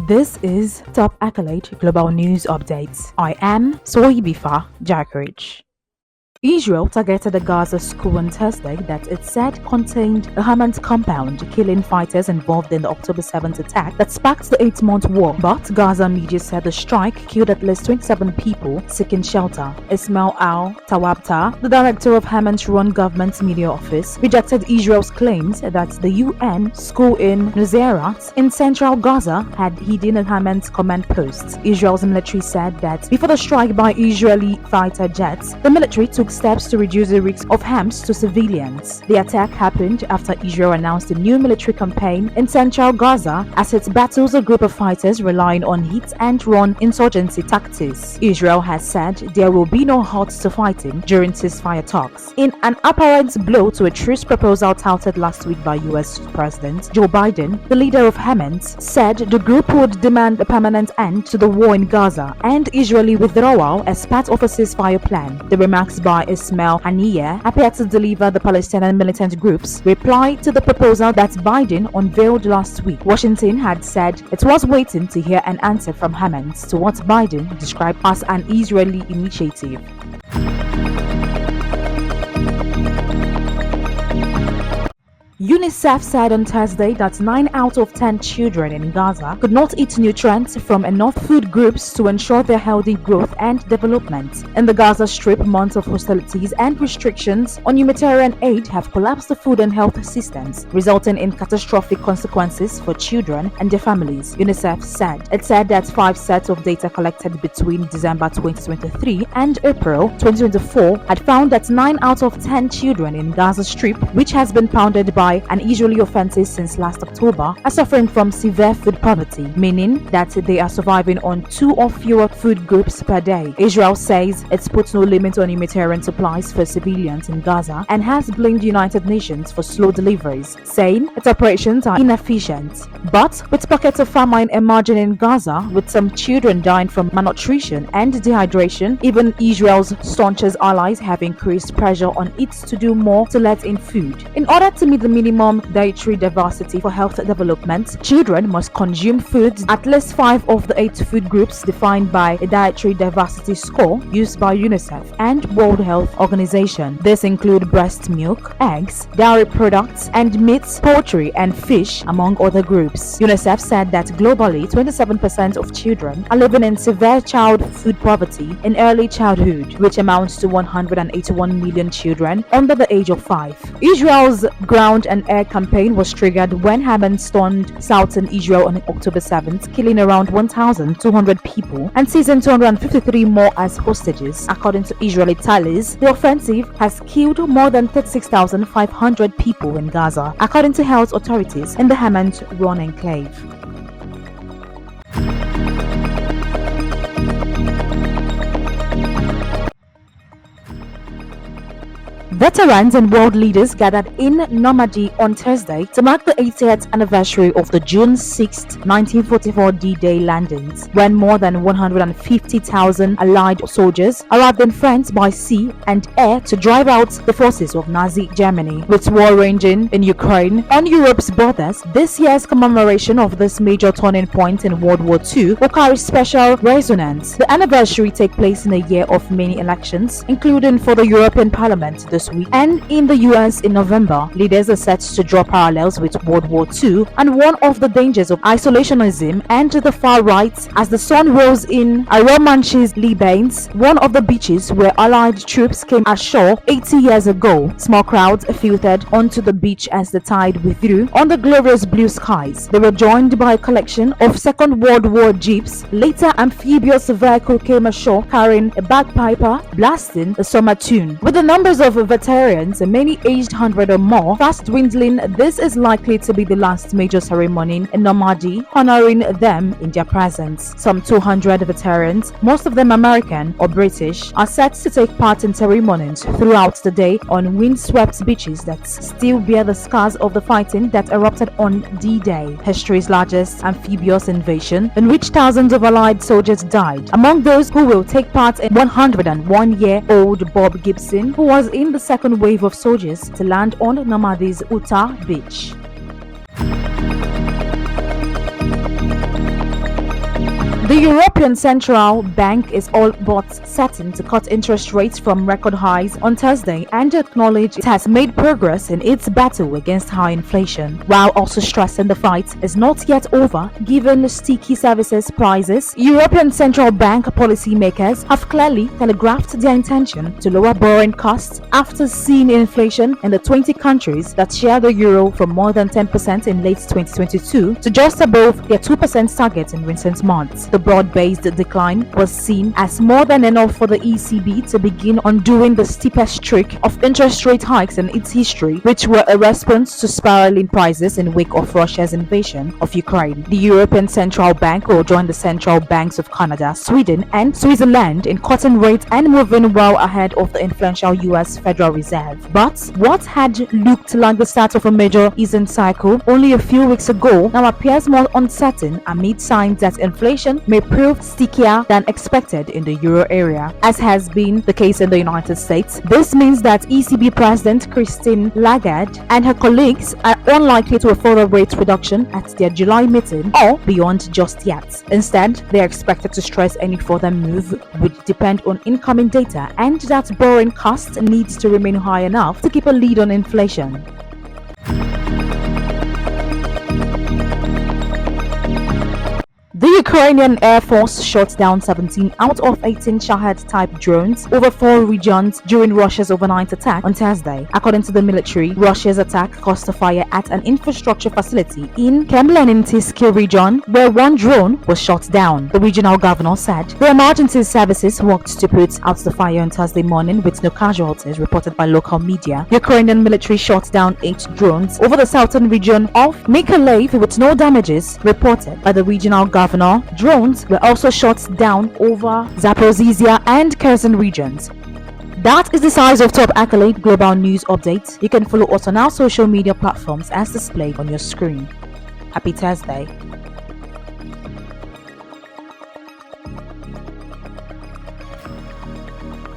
This is Top Accolade Global News Updates. I am Soyibifa Jackridge. Israel targeted a Gaza school on Thursday that it said contained a Hamas compound, killing fighters involved in the October 7th attack that sparked the 8-month war. But Gaza media said the strike killed at least 27 people seeking shelter. Ismail Al-Thawabta, the director of Hamas-run government media office, rejected Israel's claims that the UN school in Nuseirat in central Gaza had hidden a Hamas command post. Israel's military said that before the strike by Israeli fighter jets, the military took steps to reduce the risk of harms to civilians. The attack happened after Israel announced a new military campaign in central Gaza as it battles a group of fighters relying on hit-and-run insurgency tactics. Israel has said there will be no halt to fighting during ceasefire talks. In an apparent blow to a truce proposal touted last week by US President Joe Biden, the leader of Hamas said the group would demand a permanent end to the war in Gaza and Israeli withdrawal as part of a ceasefire plan. The remarks by Ismail Haniyeh appeared to deliver the Palestinian militant group's reply to the proposal that Biden unveiled last week. Washington had said it was waiting to hear an answer from Hamas to what Biden described as an Israeli initiative. UNICEF said on Thursday that 9 out of 10 children in Gaza could not eat nutrients from enough food groups to ensure their healthy growth and development. In the Gaza Strip, months of hostilities and restrictions on humanitarian aid have collapsed the food and health systems, resulting in catastrophic consequences for children and their families, UNICEF said. It said that 5 sets of data collected between December 2023 and April 2024 had found that 9 out of 10 children in Gaza Strip, which has been pounded by and Israeli offenses since last October, are suffering from severe food poverty, meaning that they are surviving on 2 or fewer food groups per day. Israel says it's put no limit on humanitarian supplies for civilians in Gaza and has blamed the United Nations for slow deliveries, saying its operations are inefficient. But with pockets of famine emerging in Gaza, with some children dying from malnutrition and dehydration, even Israel's staunchest allies have increased pressure on it to do more to let in food. In order to meet the minimum dietary diversity for health development, children must consume foods at least 5 of the 8 food groups defined by a dietary diversity score used by UNICEF and World Health Organization. This include breast milk, eggs, dairy products, and meats, poultry, and fish, among other groups. UNICEF said that globally, 27% of children are living in severe child food poverty in early childhood, which amounts to 181 million children under the age of 5. Israel's ground and air campaign was triggered when Hamas stormed southern Israel on October 7th, killing around 1,200 people and seizing 253 more as hostages. According to Israeli tallies, the offensive has killed more than 36,500 people in Gaza, according to health authorities in the Hamas-run enclave. Veterans and world leaders gathered in Normandy on Thursday to mark the 80th anniversary of the June 6, 1944 D-Day landings, when more than 150,000 Allied soldiers arrived in France by sea and air to drive out the forces of Nazi Germany. With war raging in Ukraine on Europe's borders, this year's commemoration of this major turning point in World War II will carry special resonance. The anniversary takes place in a year of many elections, including for the European Parliament this week and in the US in November. Leaders are set to draw parallels with World War II and one of the dangers of isolationism and the far right as the sun rose in Romanches Libanese, one of the beaches where Allied troops came ashore 80 years ago. Small crowds filtered onto the beach as the tide withdrew on the glorious blue skies. They were joined by a collection of Second World War jeeps. Later, amphibious vehicle came ashore carrying a bagpiper blasting a summer tune. With the numbers of veterans, many aged 100 or more, fast dwindling, this is likely to be the last major ceremony in Normandy honoring them in their presence. Some 200 veterans, most of them American or British, are set to take part in ceremonies throughout the day on windswept beaches that still bear the scars of the fighting that erupted on D-Day, history's largest amphibious invasion in which thousands of Allied soldiers died. Among those who will take part in 101-year-old Bob Gibson, who was in the second wave of soldiers to land on Normandy's Utah beach. The European Central Bank is all but certain to cut interest rates from record highs on Thursday and acknowledge it has made progress in its battle against high inflation, while also stressing the fight is not yet over given sticky services prices. European Central Bank policymakers have clearly telegraphed their intention to lower borrowing costs after seeing inflation in the 20 countries that share the euro from more than 10% in late 2022 to just above their 2% target in recent months. The broad-based decline was seen as more than enough for the ECB to begin undoing the steepest streak of interest rate hikes in its history, which were a response to spiraling prices in wake of Russia's invasion of Ukraine. The European Central Bank will join the central banks of Canada, Sweden, and Switzerland in cutting rates and moving well ahead of the influential US Federal Reserve. But what had looked like the start of a major easing cycle only a few weeks ago now appears more uncertain amid signs that inflation may prove stickier than expected in the euro area, as has been the case in the United States. This means that ECB President Christine Lagarde and her colleagues are unlikely to a further rate reduction at their July meeting or beyond just yet. Instead, they are expected to stress any further move would depend on incoming data and that borrowing costs needs to remain high enough to keep a lead on inflation. The Ukrainian Air Force shot down 17 out of 18 Shahed-type drones over 4 regions during Russia's overnight attack on Thursday. According to the military, Russia's attack caused a fire at an infrastructure facility in Kemlenintsky region, where 1 drone was shot down. The regional governor said the emergency services worked to put out the fire on Thursday morning with no casualties reported by local media. Ukrainian military shot down 8 drones over the southern region of Mykolaiv with no damages reported by the regional governor. Drones were also shot down over Zaporizhia and Kherson regions. That is the size of Top Accolade Global News Update. You can follow us on our social media platforms as displayed on your screen. Happy Thursday.